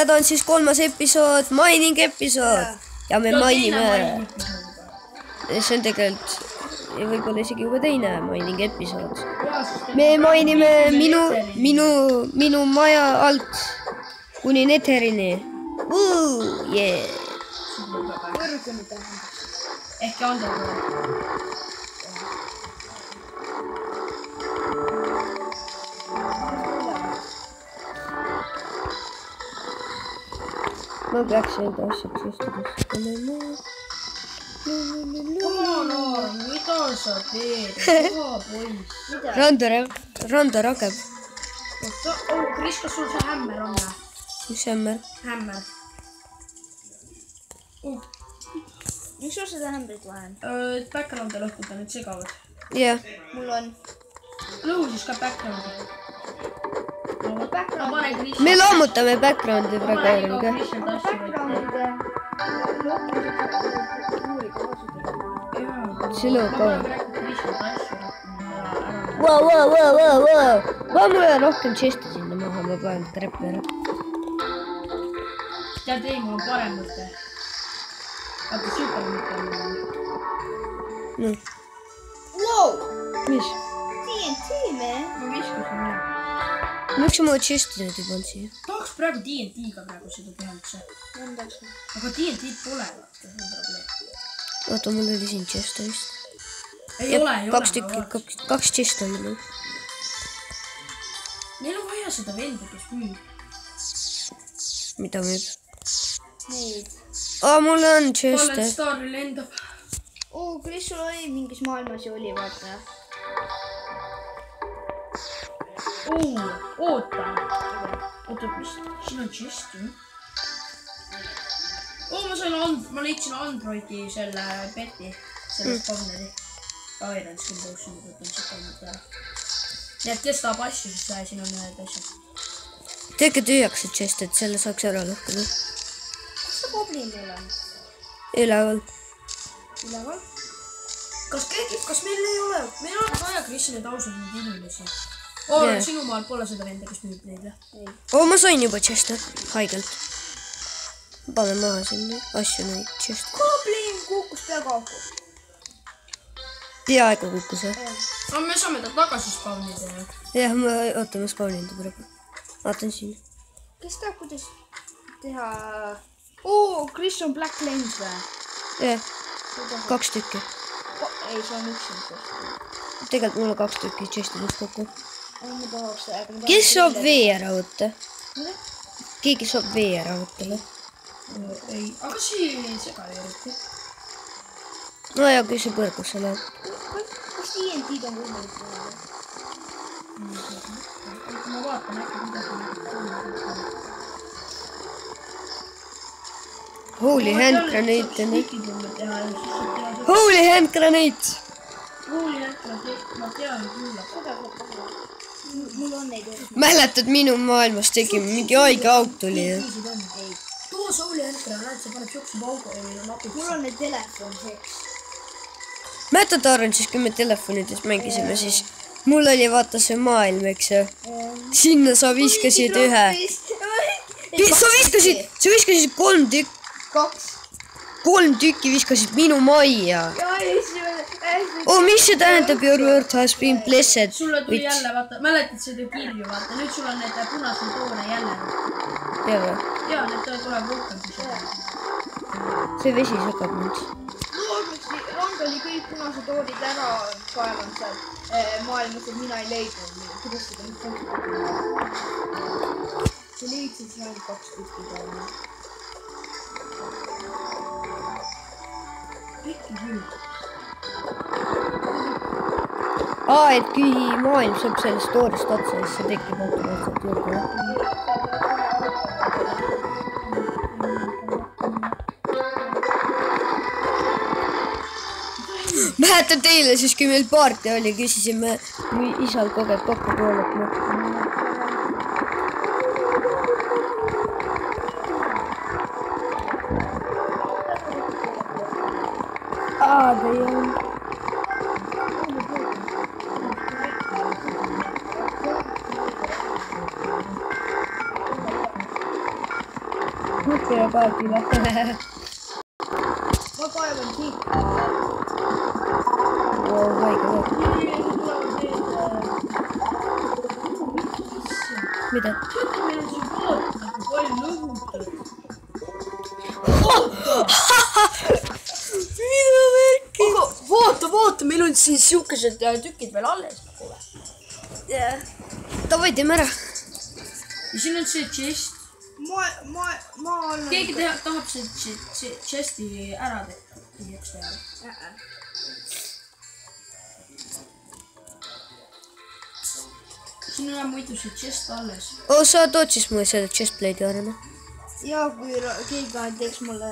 Need on siis 3. episood, mining episood ja me mainime, see on tegelikult võib-olla isegi juba teine mining episood. Me mainime minu maja alt kuni Netherini. Yeah. Ehk underground. Ma peaks enda asjad süstides. Mida sa teed? Randa rakeb. Kris, kas sul see hämmer on? Mis hämmer? Hämmer. Miks sul seda hämbrit vahen? Background'e lõhkuda, need segavad. Jah. Mul on. Lõhu siis ka background'i. Me loomutame background'i praegu. See lõu kaua. Mul on rohkem chest'i sinna maha, ma panen trepi ära. Tead ei, mul on parem mõte. Vaata super mõte. Wow! Mis? TNT, man! Ma viskasin nii. Miks ma chest'i nüüd ei pannud siia? Tahaks praegu TNT-ga praegu seda teha üldse. Aga TNT-d pole, vaata, see on probleem. Oota, mul oli siin chest'i vist. Ei ole. 2 tükki, 2 chest'i oli mul. Meil on vaja seda venda, kes müüb. Mida müüb? Neid. Mul on chest'i. Pallet Starri lendab. Kris, sul oli mingis maailmas ju oli, vaata. Oota, mis? Siin on chest ju. Ma leidsin Androidi selle peti, selle spawneri. Iron Skin Potion, võtan siit ainult ära. Nii et kes tahab asju, siis siin on ühed asjad. Tehke tühjaks see chest, et selle saaks ära lõhkuda. Kas see goblin meil on? Üleval. Üleval? Kas meil ei ole? Meil on vaja Krisi neid ausaid neid inimesi. Sinu maal pole seda venda, kes müüb neid, jah? Ma sain juba chest'i, haigelt. Panen maha siin asju neid chest'i. Goblin kukkus peaaegu auku. Peaaegu kukkus, jah? Me saame ta tagasi spawnida, jah? Jah, oota, ma spawnin ta praegu. Vaatan siin. Kes tahab, kuidas teha... Kris on Black Lens või? Jah, 2 tükki. Ei, see on üks. Tegelikult mul on 2 tükki chest'idest kokku. Ma tahaks seda. Kes saab vee ära võtta? Keegi saab vee ära võtta, või? Ei, aga siin ei sega eriti. No ja kui see põrgusse läheb. Kas TNT-d on võimalik teha? Ma vaatan äkki midagi. Holy hand grenade. Holy hand grenade. Holy hand grenade, ma tean küll. Mul on neid. Mäletad, minu maailmas tegime mingi haige auk tuli. Too see holy hand grenade, see paneb siukse paugu. Mul on need telefon seeks. Mäletad, Aron, siis kui me telefonides mängisime, siis mul oli vaata see maailm, eks ju. Sinna sa viskasid ühe. Sa viskasid 3 tükki. 3 tükki viskasid minu majja. Mis see tähendab, your word has been blessed? Sulle tuli jälle, vaata, mäletad seda kirju, vaata, nüüd sul on need punased toone jälle. Jaa, need tuleb rohkem siis. See vesi segab mind. Rand oli kõik punased toorid ära kaevanud seal maailmas, et mina ei leidnud. Kuidas seda nüüd kontakti? See leidsid siin ainult 2 tükki toone. Äkki küll. Et kui maailm saab sellest toorist otsa, siis see tekib automaatselt juurde. Mäletan teile siis, kui meil paarti oli, küsisime isal kogu aeg kokku poolelt. Ta ei ole. mõtle ja kaardile. Ma kaevan siit. Mida? Meil on siin vaata, kui palju lõhutud. Mida märki? Aga vaata, meil on siin siukesed tükid veel alles. Davai, teeme ära. Ja siin on see chest. Ma olen... Keegi tahab see chesti ära tühjaks teha. Siin on muidu see chest alles. Sa tood siis mulle selle chestplate'i arena. Ja kui keegi teeks mulle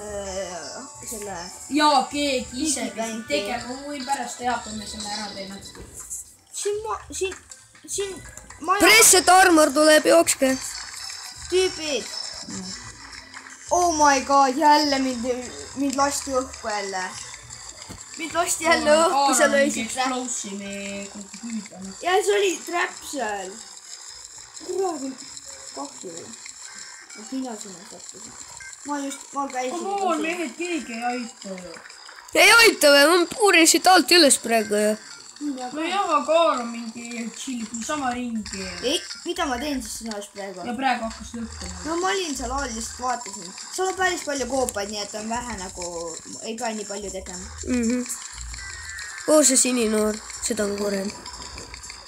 selle... Jaa, keegi ise tegema. Ma võin pärast teha, kui me selle ära teeme. Siin maja... Presset armor tuleb, jookske. Tüübid. Oh my god, jälle mind lasti õhku jälle. Mind lasti jälle õhku, sa lõisid ja see oli trap seal. Kuradi kahju. Mina sinna sattusin. Ma käisin. Come on, mehed, keegi ei aita ju. Ei aita või, ma puurin siit alt üles praegu ju. No jah, Kaar on mingi tšillib sama ringi. Ei, mida ma teen siis sinu ees praegu? Ja praegu hakkas lõppema. No ma olin seal all, lihtsalt vaatasin. Seal on päris palju koopaid, nii et on vähe nagu... Ei pea nii palju tegema. See sininoor, seda on korem.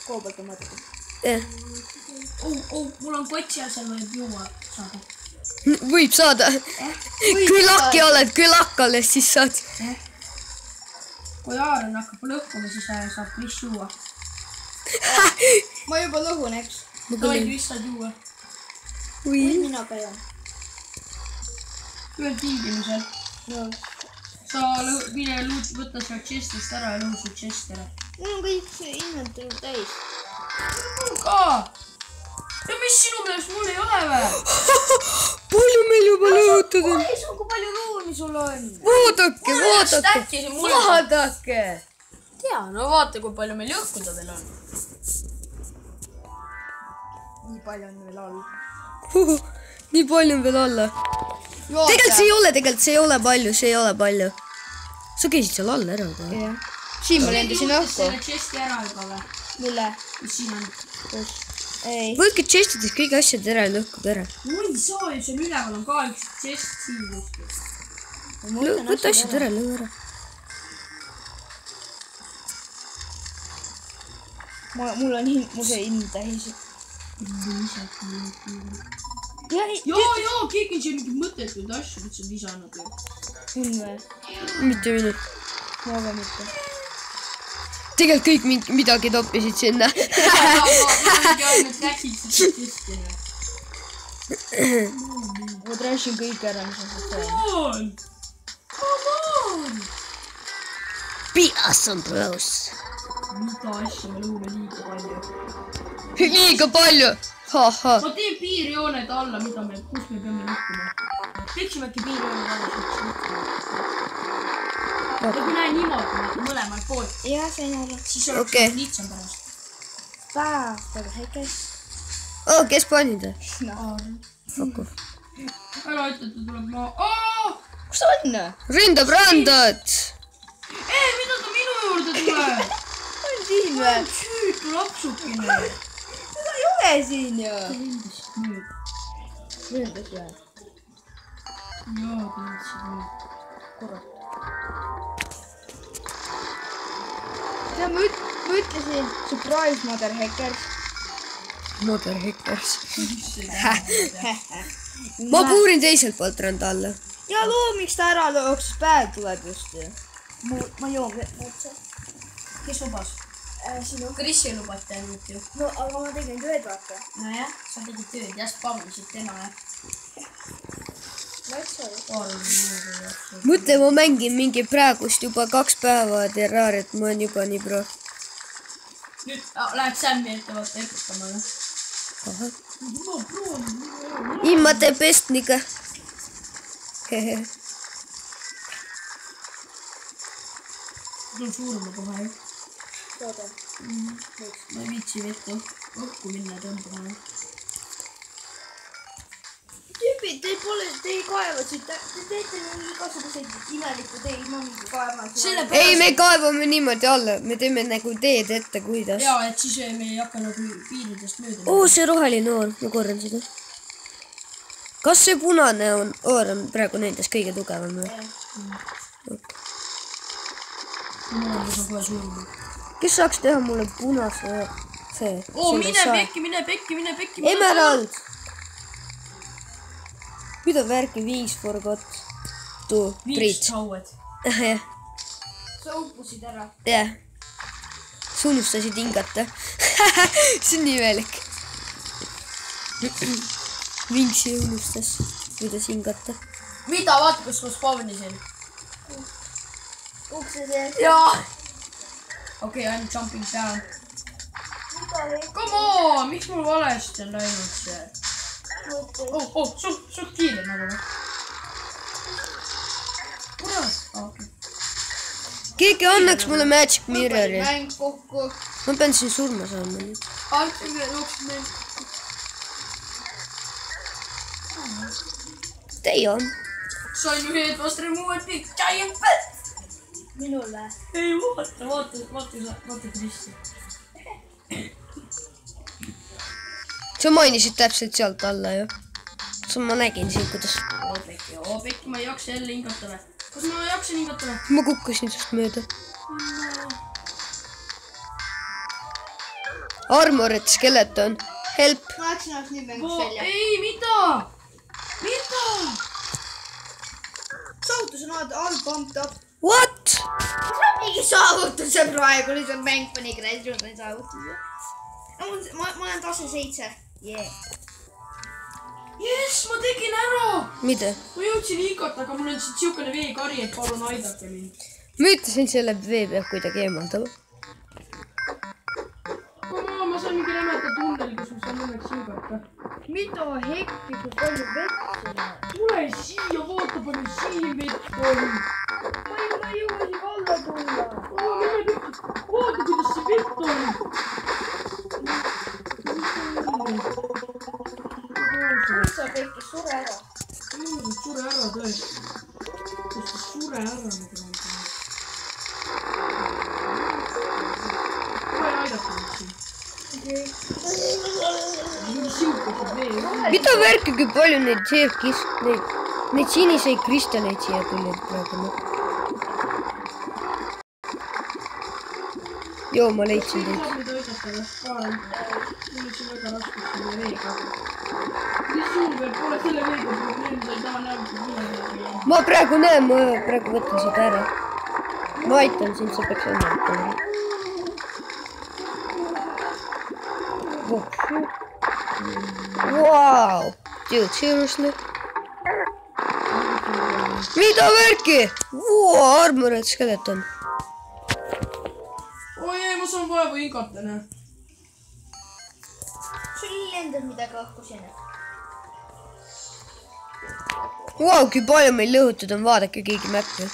Koopad on mõtletud. Mul on kotsi asjal võib juua saada. Võib saada. Kui lakki oled, kui lakk alles, siis saad. Kui Aaron hakkab lõhkuma, siis saab vist juua. Ma juba lõhun, eks? Sa võid vist saad juua. Mina ka jõun. Ühel tingimusel. Sa mine võtta seal chestist ära ja lõhu su chest ära. Mul on kõik see inventory täis. Mul ka! Ja mis sinu meelest mul ei ole või? Palju meil juba lõhutud on. Kui palju ruumi sul on? Vaadake. Tea, no vaata, kui palju meil jõhkuda veel on. Nii palju on veel all. Nii palju on veel alla. Tegelikult see ei ole palju. Sa käisid seal all ära. Siin ma lendasin õhku. Selle chesti ära juba või? Mille? Mis siin on? Ei. Võtke chestidest kõik asjad ära ja lõhkuge ära. No ei saa ju, seal üleval on ka üks chest siin kuskil. Võtta asjad ära, lõhu ära. Mul on see hind täis. Jaa, keegi on siin mingi mõttetuid asju, mis on lisanud ju. On või? Mitte minu. Ma ka mitte. Tegelikult kõik midagi toppisid sinna. Ma mingi ainult läksid seda chesti. Ma trashin kõik ära, mis on seda. Come on! Be awesome, bros. Mida asja me lõhume liiga palju. Liiga palju. Ma teen piirjooned alla, kus me peame lõhkuma. Teeksime äkki piirjooned alla, ja kui näe niimoodi mõlemal poolt. Jah, sain aru. Siis oleks lihtsam pärast. Päev, heikes. Kes panid? Ära ütle, et tuleb maa. Kus ta on? Ründab randat. Mida ta minu juurde tuleb? On siin või? Süütu lapsukene. Seda ei ole siin ju. Ta lendas nüüd. Lendas või? Jaa, ta lendas nüüd. Korrat. Ja ma ütlesin surprise mother hackers. Mother hackers. Ma puurin teiselt poolt randa alla. Ja miks ta ära looks, päev tuleb just. Ma joon otsa. Kes lubas? Sinu. Krissi lubati ainult ju. No aga ma tegin tööd vaata. Nojah, sa tegid tööd ja spammisid tema ja. Mõtle, ma mängin mingi praegust juba 2 päeva Terrariat, ma olen juba nii pro. Nüüd läheb Sammi ette vaata eputama või? Immate pestniga. See on suurma kohe ju. Toode. Ma ei viitsi vette õhku minna tõmbama. Tüübid, te ei kaeva siit, te teete nii igasuguseid imelikke tee ilma mingi kaevama. ei, me kaevame niimoodi alla, me teeme nagu teed ette, kuidas. Jaa, et siis me ei hakka nagu piiridest mööda. See roheline oor, ma korran seda. Kas see punane oor on praegu nendest kõige tugevam või? Punane on kohe suurim. Kes saaks teha mulle punase see? Mine pekki. Emerald! Mida värki 5 forgot to 5 bridge? saued. Jah. Sa uppusid ära. Jah. Sa unustasid hingata. See on nii imelik. Vinksi unustas, kuidas hingata. Mida? Vaata, kus ma spawnisin. Ukse sees. Jaa! Okei, I'm jumping down. Come on! Miks mul valesti on läinud see? Suht kiire nagu või? Kurat! Okei. Keegi annaks mulle magic mirrori. Mäng kokku. Ma pean siin surma saama nüüd. Andke mulle jooksid mäng. Teie on. Sain ju head vast remove big giant pet! Minule. Ei, vaata Kristi. Sa mainisid täpselt sealt alla ju. Ma nägin siin, kuidas. Pekki, ma ei jaksa jälle hingata või? Kas ma jaksin hingata või? Ma kukkusin sest mööda. Armored skeleton. Help. Ma läksin alles nüüd mängust välja. Ei, mida? Saavutus on all pumped up. What? See on mingi saavutuse praegu, lihtsalt mäng pani Crash'il saavutuse. Ma olen tase 7. Yes, ma tegin ära! Mida? Ma jõudsin hingata, aga mul on siin siukene veekari, et palun aidake mind. Ma ütlesin selle vee peab kuidagi eemaldama. Ma saan mingi rämeda tunneli, kus ma saan õnneks hingata. Mida hekki, kui palju vett siin on? Tule siia, vaata palju siin vett on. Ma ei jõua siin alla tulla. Vaata, kuidas see vett on. Sa pekki sure ära. Sure ära tõesti. Tõesti sure ära nagu on. Kohe aidata nüüd siin. Mingi siukesed veel. Mida värki, kui palju neid siniseid kristalleid siia tuli praegu. Joo, ma leidsin teid. Saab nüüd aidata või? Kaaren. Mul on siin väga raskeks selle veega. Mis suur veel pole selle veega probleemi, sa ei taha näha. Ma praegu näen, ma praegu võtan seda ära. Ma aitan sind, sa peaks enne võtama. Wow! Dude, seriously? Mida värki? Armored skeleton. Oi ei, ma saan vaevu hingata, näe. Sul lendab midagi õhku sinna. Wow, kui palju meil lõhutud on, vaadake keegi mäppi.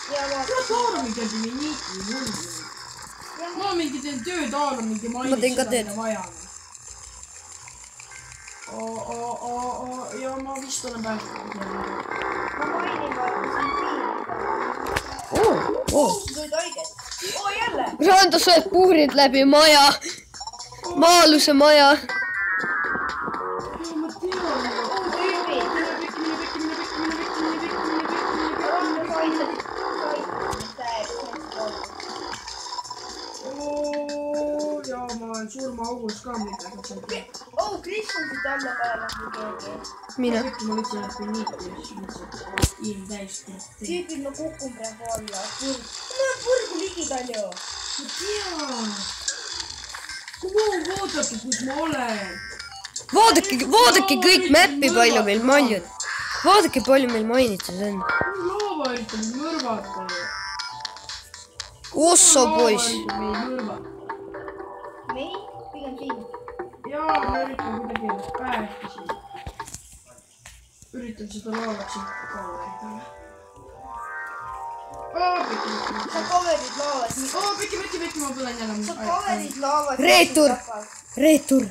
Taara mingi niiti. Ma mingi teen tööd Taara mingi mainis. Ma teen ka tööd. Ja ma vist olen päästnud. Ma mainin siin piiri. Sa olid õiged. Jälle! Randa, sa oled puurinud läbi maja. Maa-aluse maja. Ma tean. Ja ma olen surmaaugus ka midagi. Kris on siit alla kaevatud keegi. Mina. Ma võtsin ennast niiti ja siis lihtsalt ilm täiesti. Tüüpid, ma kukun praegu alla. Ma olen purgu ligidal ju. Ma tean. Vaadake, kus ma olen. Vaadake kõik mäppi, palju meil mainid. Vaadake, palju meil mainitud on. Laava üritab meid mõrvata. Osso poiss. Meil? Pigem siin. Jaa, ma üritan kuidagi ennast päästa siin. Üritan seda laavat siin kaua. Sa coverid laavat. Pekki, ma põlen jälle. Sa coverid laavat. Reetur.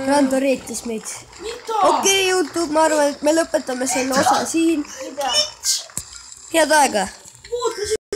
Rando reetis meid. Mitte okei, YouTube, ma arvan, et me lõpetame selle osa siin. head aega.